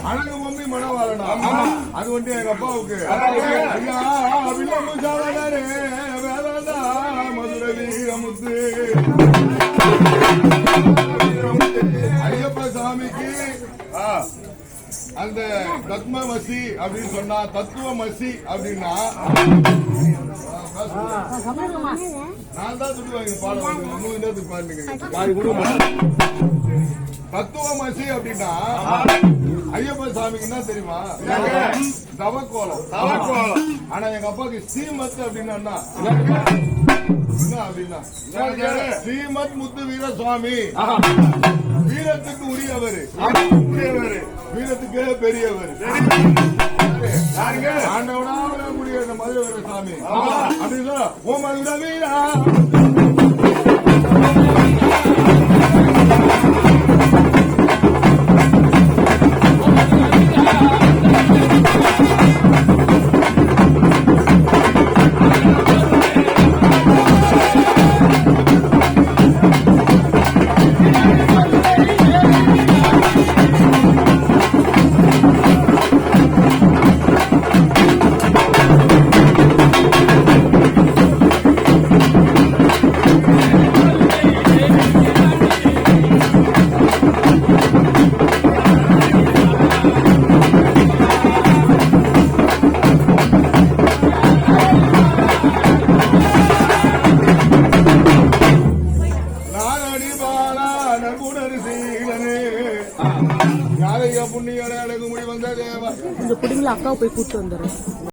அழகு மம்மி மனவாளனா அது வந்து எங்க அப்பாவுக்கு வேதா மதுரை வீரமுத்து ஐயப்ப சாமிக்கு அந்த தத்மமசி அப்படின்னு சொன்னா தத்துவமசி அப்படின்னா நான் தான் சொல்லுவாங்க பாடுவாங்க தத்துவமசி அப்படின்னா ஐயப்ப சாமிக்கு என்ன தெரியுமா தவக்கோலம் ஆனா எங்க அப்பாவுக்கு ஸ்ரீமத் அப்படின்னா என்ன அப்படின்னா ஸ்ரீமத் முத்து வீர சுவாமி வீரத்துக்கு உரியவர் வீரத்துக்கு பெரியவர் ஆண்டவனாக கூடிய மதுரை வீர சாமி அப்படின்னா ஓ மதுரை வீரா புண்ணிய அழகு மொழி வந்த தேவா இந்த குடிங்கள அக்காவை போய் கூட்டு வந்துடுறேன்.